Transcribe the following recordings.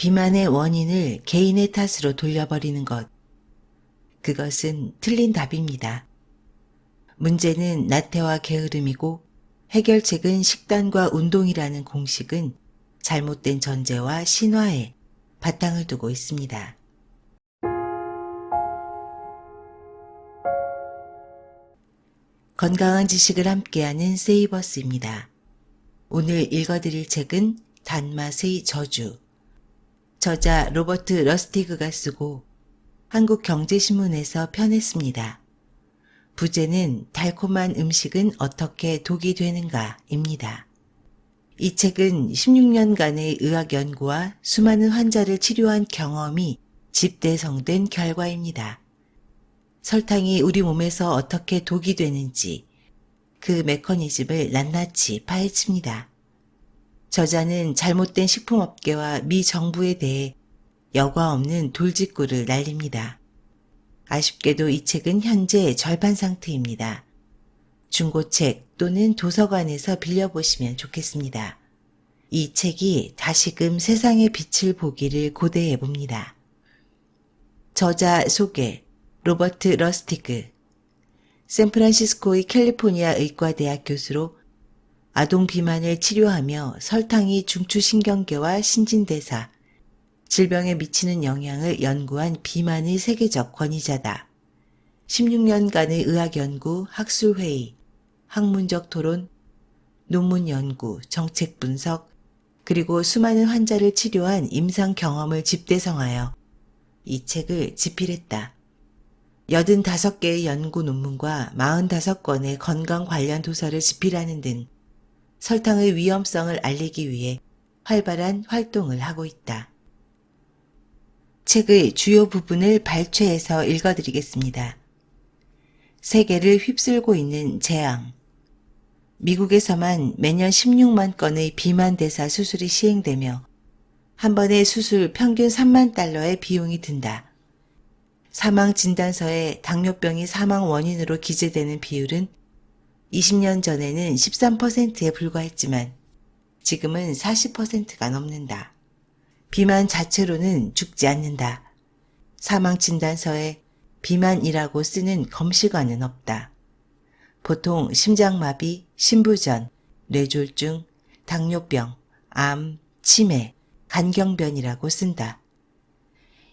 비만의 원인을 개인의 탓으로 돌려버리는 것. 그것은 틀린 답입니다. 문제는 나태와 게으름이고 해결책은 식단과 운동이라는 공식은 잘못된 전제와 신화에 바탕을 두고 있습니다. 건강한 지식을 함께하는 세이버스입니다. 오늘 읽어드릴 책은 단맛의 저주. 저자 로버트 러스티그가 쓰고 한국경제신문에서 펴냈습니다. 부제는 달콤한 음식은 어떻게 독이 되는가입니다. 이 책은 16년간의 의학 연구와 수많은 환자를 치료한 경험이 집대성된 결과입니다. 설탕이 우리 몸에서 어떻게 독이 되는지 그 메커니즘을 낱낱이 파헤칩니다. 저자는 잘못된 식품업계와 미 정부에 대해 여과 없는 돌직구를 날립니다. 아쉽게도 이 책은 현재 절판 상태입니다. 중고책 또는 도서관에서 빌려보시면 좋겠습니다. 이 책이 다시금 세상의 빛을 보기를 고대해 봅니다. 저자 소개 로버트 러스티그 샌프란시스코의 캘리포니아 의과대학 교수로 아동 비만을 치료하며 설탕이 중추신경계와 신진대사, 질병에 미치는 영향을 연구한 비만의 세계적 권위자다. 16년간의 의학 연구, 학술회의, 학문적 토론, 논문 연구, 정책 분석, 그리고 수많은 환자를 치료한 임상 경험을 집대성하여 이 책을 집필했다. 85개의 연구 논문과 45권의 건강 관련 도서를 집필하는 등 설탕의 위험성을 알리기 위해 활발한 활동을 하고 있다. 책의 주요 부분을 발췌해서 읽어드리겠습니다. 세계를 휩쓸고 있는 재앙. 미국에서만 매년 16만 건의 비만 대사 수술이 시행되며 한 번의 수술 평균 3만 달러의 비용이 든다. 사망 진단서에 당뇨병이 사망 원인으로 기재되는 비율은 20년 전에는 13%에 불과했지만 지금은 40%가 넘는다. 비만 자체로는 죽지 않는다. 사망 진단서에 비만이라고 쓰는 검시관은 없다. 보통 심장마비, 심부전, 뇌졸중, 당뇨병, 암, 치매, 간경변이라고 쓴다.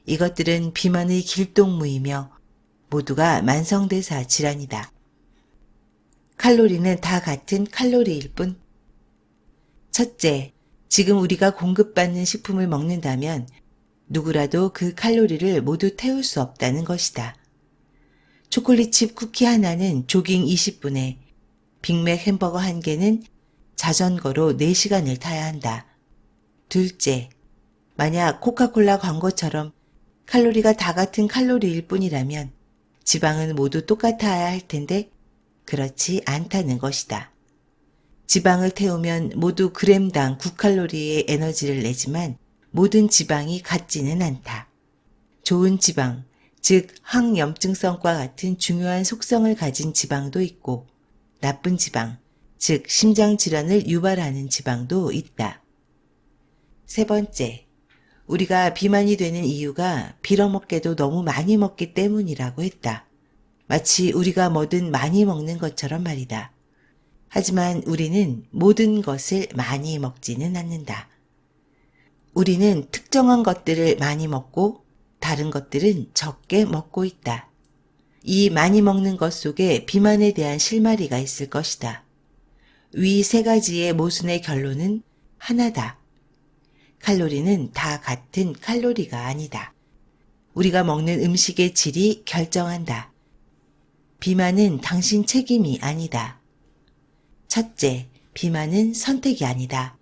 이것들은 비만의 길동무이며 모두가 만성대사 질환이다. 칼로리는 다 같은 칼로리일 뿐. 첫째, 지금 우리가 공급받는 식품을 먹는다면 누구라도 그 칼로리를 모두 태울 수 없다는 것이다. 초콜릿칩 쿠키 하나는 조깅 20분에, 빅맥 햄버거 한 개는 자전거로 4시간을 타야 한다. 둘째, 만약 코카콜라 광고처럼 칼로리가 다 같은 칼로리일 뿐이라면 지방은 모두 똑같아야 할 텐데 그렇지 않다는 것이다. 지방을 태우면 모두 그램당 9칼로리의 에너지를 내지만 모든 지방이 같지는 않다. 좋은 지방, 즉 항염증성과 같은 중요한 속성을 가진 지방도 있고 나쁜 지방, 즉 심장질환을 유발하는 지방도 있다. 세 번째, 우리가 비만이 되는 이유가 빌어먹게도 너무 많이 먹기 때문이라고 했다. 마치 우리가 뭐든 많이 먹는 것처럼 말이다. 하지만 우리는 모든 것을 많이 먹지는 않는다. 우리는 특정한 것들을 많이 먹고 다른 것들은 적게 먹고 있다. 이 많이 먹는 것 속에 비만에 대한 실마리가 있을 것이다. 위 3가지의 모순의 결론은 하나다. 칼로리는 다 같은 칼로리가 아니다. 우리가 먹는 음식의 질이 결정한다. 비만은 당신 책임이 아니다. 첫째, 비만은 선택이 아니다.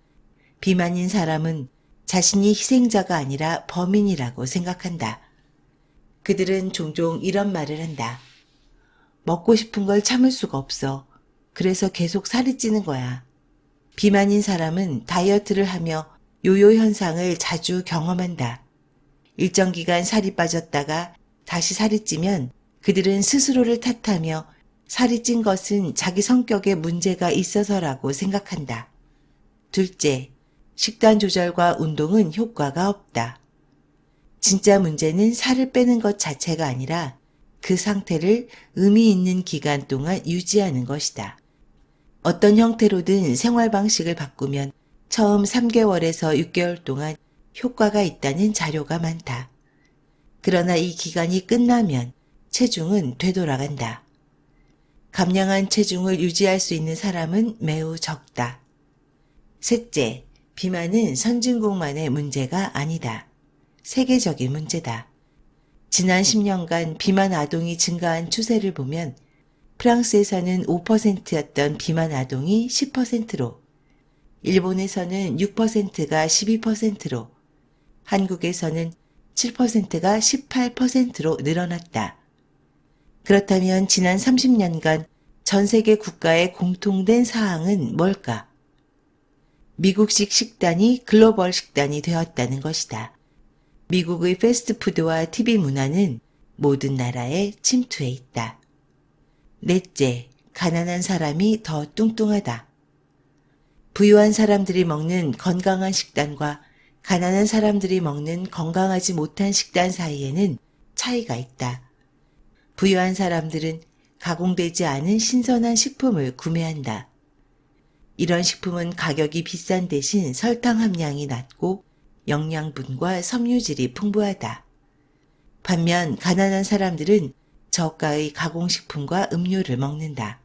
비만인 사람은 자신이 희생자가 아니라 범인이라고 생각한다. 그들은 종종 이런 말을 한다. 먹고 싶은 걸 참을 수가 없어. 그래서 계속 살이 찌는 거야. 비만인 사람은 다이어트를 하며 요요 현상을 자주 경험한다. 일정 기간 살이 빠졌다가 다시 살이 찌면 그들은 스스로를 탓하며 살이 찐 것은 자기 성격에 문제가 있어서라고 생각한다. 둘째, 식단 조절과 운동은 효과가 없다. 진짜 문제는 살을 빼는 것 자체가 아니라 그 상태를 의미 있는 기간 동안 유지하는 것이다. 어떤 형태로든 생활 방식을 바꾸면 처음 3개월에서 6개월 동안 효과가 있다는 자료가 많다. 그러나 이 기간이 끝나면 체중은 되돌아간다. 감량한 체중을 유지할 수 있는 사람은 매우 적다. 셋째, 비만은 선진국만의 문제가 아니다. 세계적인 문제다. 지난 10년간 비만 아동이 증가한 추세를 보면 프랑스에서는 5%였던 비만 아동이 10%로, 일본에서는 6%가 12%로, 한국에서는 7%가 18%로 늘어났다. 그렇다면 지난 30년간 전 세계 국가의 공통된 사항은 뭘까? 미국식 식단이 글로벌 식단이 되었다는 것이다. 미국의 패스트푸드와 TV 문화는 모든 나라에 침투해 있다. 넷째, 가난한 사람이 더 뚱뚱하다. 부유한 사람들이 먹는 건강한 식단과 가난한 사람들이 먹는 건강하지 못한 식단 사이에는 차이가 있다. 부유한 사람들은 가공되지 않은 신선한 식품을 구매한다. 이런 식품은 가격이 비싼 대신 설탕 함량이 낮고 영양분과 섬유질이 풍부하다. 반면 가난한 사람들은 저가의 가공식품과 음료를 먹는다.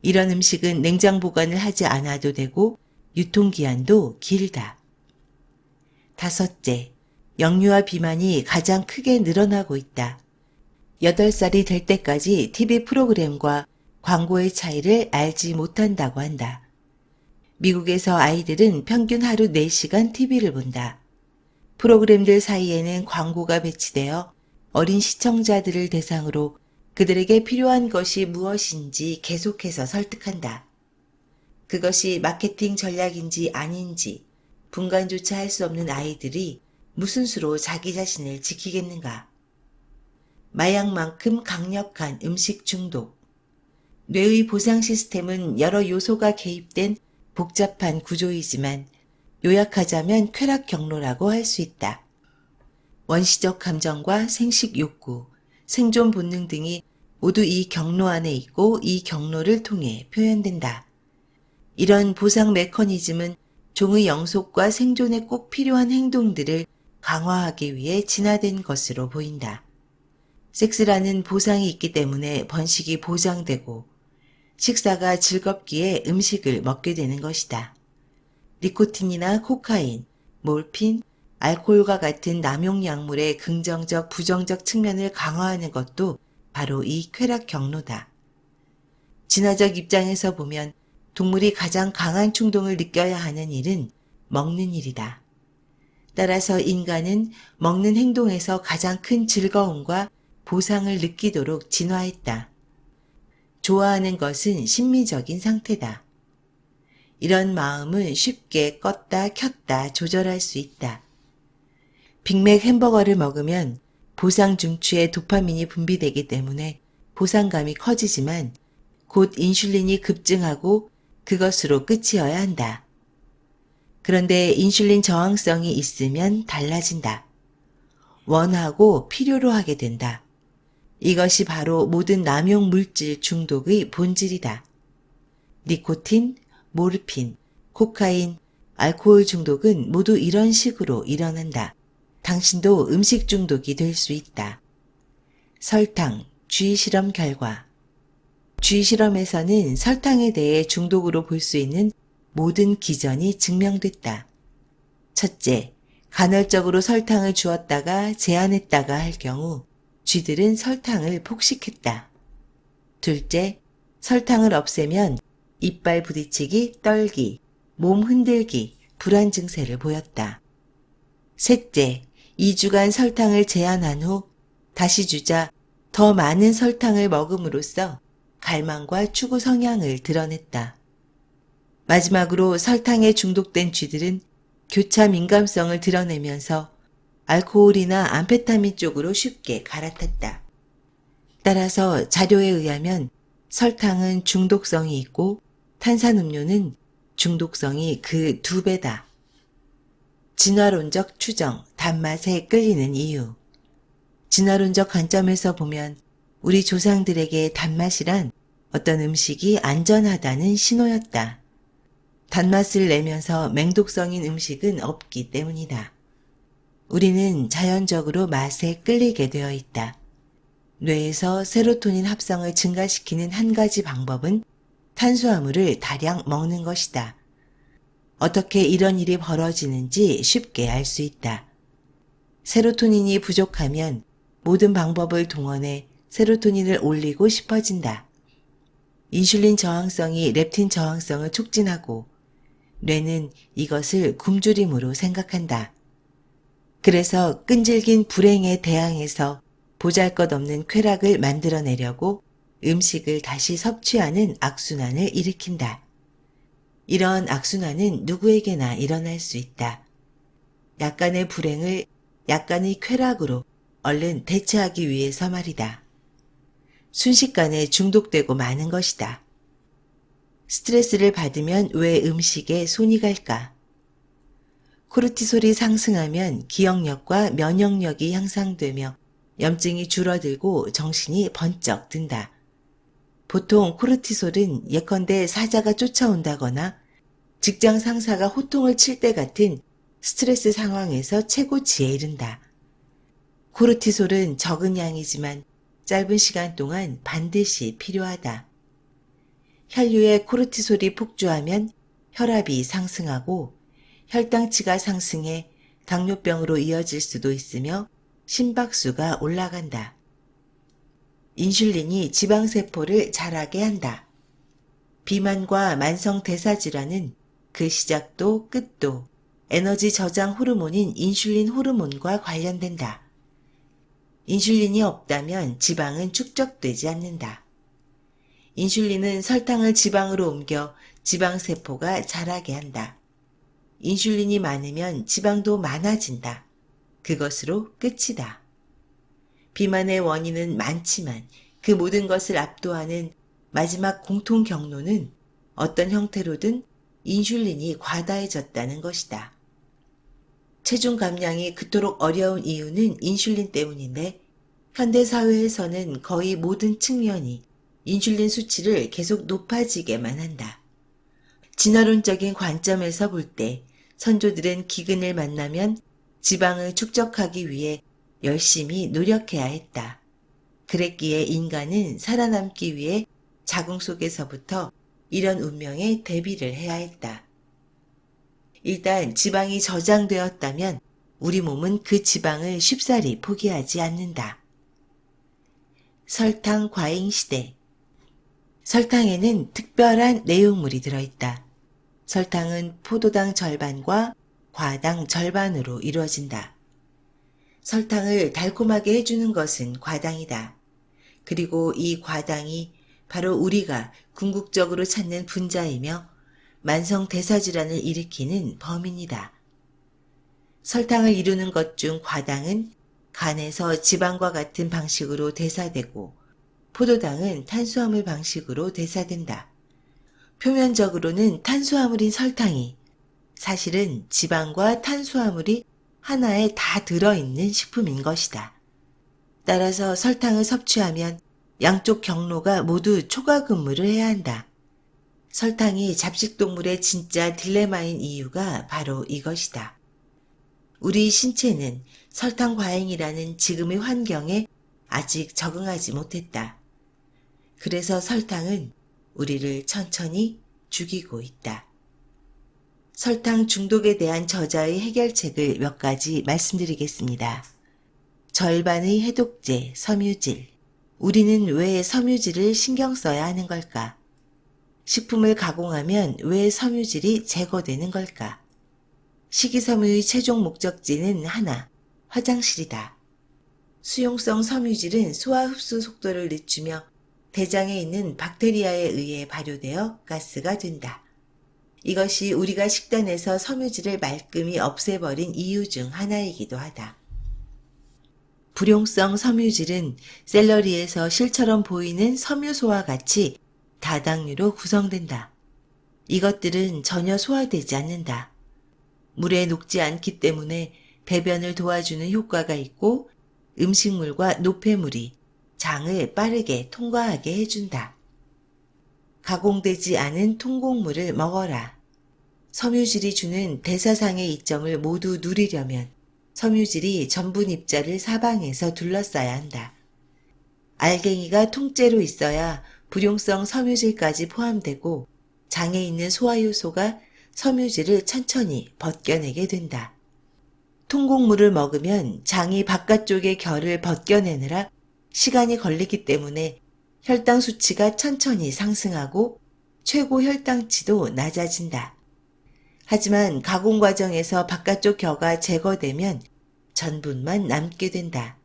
이런 음식은 냉장 보관을 하지 않아도 되고 유통기한도 길다. 다섯째, 역류와 비만이 가장 크게 늘어나고 있다. 8살이 될 때까지 TV 프로그램과 광고의 차이를 알지 못한다고 한다. 미국에서 아이들은 평균 하루 4시간 TV를 본다. 프로그램들 사이에는 광고가 배치되어 어린 시청자들을 대상으로 그들에게 필요한 것이 무엇인지 계속해서 설득한다. 그것이 마케팅 전략인지 아닌지 분간조차 할 수 없는 아이들이 무슨 수로 자기 자신을 지키겠는가. 마약만큼 강력한 음식 중독. 뇌의 보상 시스템은 여러 요소가 개입된 복잡한 구조이지만 요약하자면 쾌락 경로라고 할 수 있다. 원시적 감정과 생식 욕구, 생존 본능 등이 모두 이 경로 안에 있고 이 경로를 통해 표현된다. 이런 보상 메커니즘은 종의 영속과 생존에 꼭 필요한 행동들을 강화하기 위해 진화된 것으로 보인다. 섹스라는 보상이 있기 때문에 번식이 보장되고 식사가 즐겁기에 음식을 먹게 되는 것이다. 니코틴이나 코카인, 몰핀, 알코올과 같은 남용 약물의 긍정적, 부정적 측면을 강화하는 것도 바로 이 쾌락 경로다. 진화적 입장에서 보면 동물이 가장 강한 충동을 느껴야 하는 일은 먹는 일이다. 따라서 인간은 먹는 행동에서 가장 큰 즐거움과 보상을 느끼도록 진화했다. 좋아하는 것은 심미적인 상태다. 이런 마음은 쉽게 껐다 켰다 조절할 수 있다. 빅맥 햄버거를 먹으면 보상 중추에 도파민이 분비되기 때문에 보상감이 커지지만 곧 인슐린이 급증하고 그것으로 끝이어야 한다. 그런데 인슐린 저항성이 있으면 달라진다. 원하고 필요로 하게 된다. 이것이 바로 모든 남용 물질 중독의 본질이다. 니코틴, 모르핀, 코카인, 알코올 중독은 모두 이런 식으로 일어난다. 당신도 음식 중독이 될 수 있다. 설탕, 쥐 실험 결과. 쥐 실험에서는 설탕에 대해 중독으로 볼 수 있는 모든 기전이 증명됐다. 첫째, 간헐적으로 설탕을 주었다가 제한했다가 할 경우 쥐들은 설탕을 폭식했다. 둘째, 설탕을 없애면 이빨 부딪히기, 떨기, 몸 흔들기, 불안 증세를 보였다. 셋째, 2주간 설탕을 제한한 후 다시 주자 더 많은 설탕을 먹음으로써 갈망과 추구 성향을 드러냈다. 마지막으로 설탕에 중독된 쥐들은 교차 민감성을 드러내면서 알코올이나 암페타민 쪽으로 쉽게 갈아탔다. 따라서 자료에 의하면 설탕은 중독성이 있고 탄산음료는 중독성이 그 2배다. 진화론적 추정, 단맛에 끌리는 이유. 진화론적 관점에서 보면 우리 조상들에게 단맛이란 어떤 음식이 안전하다는 신호였다. 단맛을 내면서 맹독성인 음식은 없기 때문이다. 우리는 자연적으로 맛에 끌리게 되어 있다. 뇌에서 세로토닌 합성을 증가시키는 한 가지 방법은 탄수화물을 다량 먹는 것이다. 어떻게 이런 일이 벌어지는지 쉽게 알 수 있다. 세로토닌이 부족하면 모든 방법을 동원해 세로토닌을 올리고 싶어진다. 인슐린 저항성이 렙틴 저항성을 촉진하고 뇌는 이것을 굶주림으로 생각한다. 그래서 끈질긴 불행에 대항해서 보잘것없는 쾌락을 만들어내려고 음식을 다시 섭취하는 악순환을 일으킨다. 이런 악순환은 누구에게나 일어날 수 있다. 약간의 불행을 약간의 쾌락으로 얼른 대체하기 위해서 말이다. 순식간에 중독되고 마는 것이다. 스트레스를 받으면 왜 음식에 손이 갈까? 코르티솔이 상승하면 기억력과 면역력이 향상되며 염증이 줄어들고 정신이 번쩍 든다. 보통 코르티솔은 예컨대 사자가 쫓아온다거나 직장 상사가 호통을 칠 때 같은 스트레스 상황에서 최고치에 이른다. 코르티솔은 적은 양이지만 짧은 시간 동안 반드시 필요하다. 혈류에 코르티솔이 폭주하면 혈압이 상승하고 혈당치가 상승해 당뇨병으로 이어질 수도 있으며 심박수가 올라간다. 인슐린이 지방세포를 자라게 한다. 비만과 만성대사질환은 그 시작도 끝도 에너지 저장 호르몬인 인슐린 호르몬과 관련된다. 인슐린이 없다면 지방은 축적되지 않는다. 인슐린은 설탕을 지방으로 옮겨 지방세포가 자라게 한다. 인슐린이 많으면 지방도 많아진다. 그것으로 끝이다. 비만의 원인은 많지만 그 모든 것을 압도하는 마지막 공통 경로는 어떤 형태로든 인슐린이 과다해졌다는 것이다. 체중 감량이 그토록 어려운 이유는 인슐린 때문인데 현대사회에서는 거의 모든 측면이 인슐린 수치를 계속 높아지게만 한다. 진화론적인 관점에서 볼 때 선조들은 기근을 만나면 지방을 축적하기 위해 열심히 노력해야 했다. 그랬기에 인간은 살아남기 위해 자궁 속에서부터 이런 운명에 대비를 해야 했다. 일단 지방이 저장되었다면 우리 몸은 그 지방을 쉽사리 포기하지 않는다. 설탕 과잉 시대. 설탕에는 특별한 내용물이 들어있다. 설탕은 포도당 절반과 과당 절반으로 이루어진다. 설탕을 달콤하게 해주는 것은 과당이다. 그리고 이 과당이 바로 우리가 궁극적으로 찾는 분자이며 만성대사질환을 일으키는 범인이다. 설탕을 이루는 것 중 과당은 간에서 지방과 같은 방식으로 대사되고 포도당은 탄수화물 방식으로 대사된다. 표면적으로는 탄수화물인 설탕이 사실은 지방과 탄수화물이 하나에 다 들어있는 식품인 것이다. 따라서 설탕을 섭취하면 양쪽 경로가 모두 초과 근무를 해야 한다. 설탕이 잡식동물의 진짜 딜레마인 이유가 바로 이것이다. 우리 신체는 설탕 과잉이라는 지금의 환경에 아직 적응하지 못했다. 그래서 설탕은 우리를 천천히 죽이고 있다. 설탕 중독에 대한 저자의 해결책을 몇 가지 말씀드리겠습니다. 절반의 해독제, 섬유질. 우리는 왜 섬유질을 신경 써야 하는 걸까? 식품을 가공하면 왜 섬유질이 제거되는 걸까? 식이섬유의 최종 목적지는 하나, 화장실이다. 수용성 섬유질은 소화 흡수 속도를 늦추며 대장에 있는 박테리아에 의해 발효되어 가스가 된다. 이것이 우리가 식단에서 섬유질을 말끔히 없애버린 이유 중 하나이기도 하다. 불용성 섬유질은 샐러리에서 실처럼 보이는 섬유소와 같이 다당류로 구성된다. 이것들은 전혀 소화되지 않는다. 물에 녹지 않기 때문에 배변을 도와주는 효과가 있고 음식물과 노폐물이 장을 빠르게 통과하게 해준다. 가공되지 않은 통곡물을 먹어라. 섬유질이 주는 대사상의 이점을 모두 누리려면 섬유질이 전분 입자를 사방에서 둘러싸야 한다. 알갱이가 통째로 있어야 불용성 섬유질까지 포함되고 장에 있는 소화효소가 섬유질을 천천히 벗겨내게 된다. 통곡물을 먹으면 장이 바깥쪽의 결을 벗겨내느라 시간이 걸리기 때문에 혈당 수치가 천천히 상승하고 최고 혈당치도 낮아진다. 하지만 가공 과정에서 바깥쪽 겨가 제거되면 전분만 남게 된다.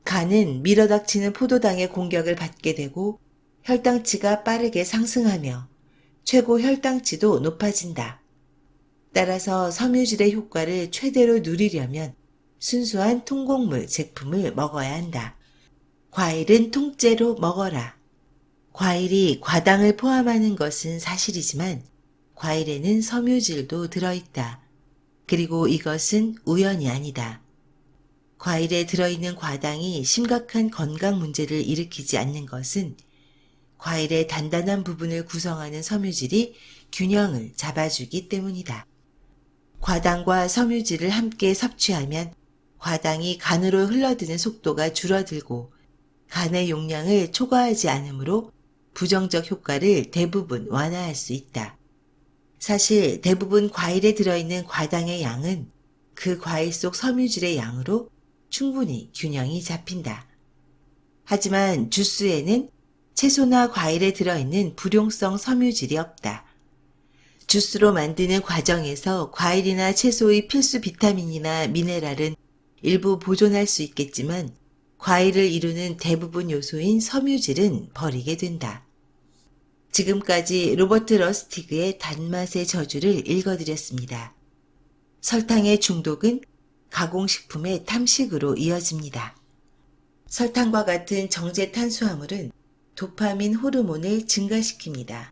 간은 밀어닥치는 포도당의 공격을 받게 되고 혈당치가 빠르게 상승하며 최고 혈당치도 높아진다. 따라서 섬유질의 효과를 최대로 누리려면 순수한 통곡물 제품을 먹어야 한다. 과일은 통째로 먹어라. 과일이 과당을 포함하는 것은 사실이지만 과일에는 섬유질도 들어있다. 그리고 이것은 우연이 아니다. 과일에 들어있는 과당이 심각한 건강 문제를 일으키지 않는 것은 과일의 단단한 부분을 구성하는 섬유질이 균형을 잡아주기 때문이다. 과당과 섬유질을 함께 섭취하면 과당이 간으로 흘러드는 속도가 줄어들고 간의 용량을 초과하지 않으므로 부정적 효과를 대부분 완화할 수 있다. 사실 대부분 과일에 들어있는 과당의 양은 그 과일 속 섬유질의 양으로 충분히 균형이 잡힌다. 하지만 주스에는 채소나 과일에 들어있는 불용성 섬유질이 없다. 주스로 만드는 과정에서 과일이나 채소의 필수 비타민이나 미네랄은 일부 보존할 수 있겠지만 과일을 이루는 대부분 요소인 섬유질은 버리게 된다. 지금까지 로버트 러스티그의 단맛의 저주를 읽어드렸습니다. 설탕의 중독은 가공식품의 탐식으로 이어집니다. 설탕과 같은 정제 탄수화물은 도파민 호르몬을 증가시킵니다.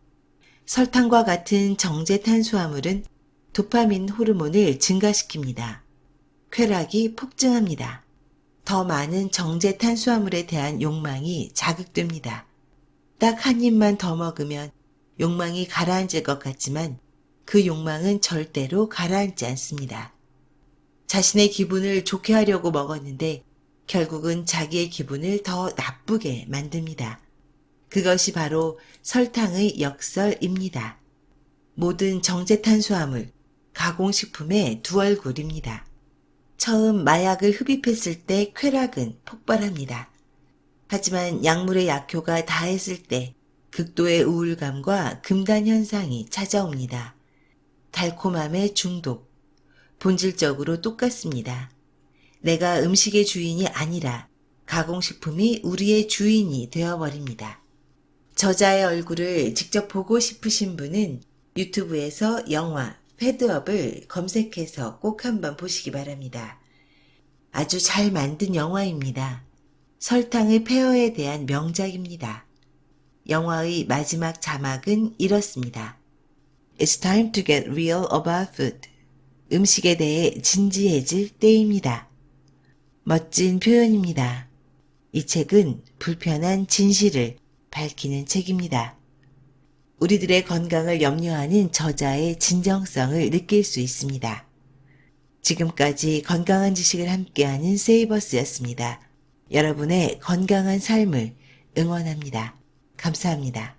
설탕과 같은 정제 탄수화물은 도파민 호르몬을 증가시킵니다. 쾌락이 폭증합니다. 더 많은 정제 탄수화물에 대한 욕망이 자극됩니다. 딱 한 입만 더 먹으면 욕망이 가라앉을 것 같지만 그 욕망은 절대로 가라앉지 않습니다. 자신의 기분을 좋게 하려고 먹었는데 결국은 자기의 기분을 더 나쁘게 만듭니다. 그것이 바로 설탕의 역설입니다. 모든 정제 탄수화물, 가공식품의 두 얼굴입니다. 처음 마약을 흡입했을 때 쾌락은 폭발합니다. 하지만 약물의 약효가 다했을 때 극도의 우울감과 금단 현상이 찾아옵니다. 달콤함의 중독, 본질적으로 똑같습니다. 내가 음식의 주인이 아니라 가공식품이 우리의 주인이 되어버립니다. 저자의 얼굴을 직접 보고 싶으신 분은 유튜브에서 영화 패드업을 검색해서 꼭 한번 보시기 바랍니다. 아주 잘 만든 영화입니다. 설탕의 폐허에 대한 명작입니다. 영화의 마지막 자막은 이렇습니다. It's time to get real about food. 음식에 대해 진지해질 때입니다. 멋진 표현입니다. 이 책은 불편한 진실을 밝히는 책입니다. 우리들의 건강을 염려하는 저자의 진정성을 느낄 수 있습니다. 지금까지 건강한 지식을 함께하는 세이버스였습니다. 여러분의 건강한 삶을 응원합니다. 감사합니다.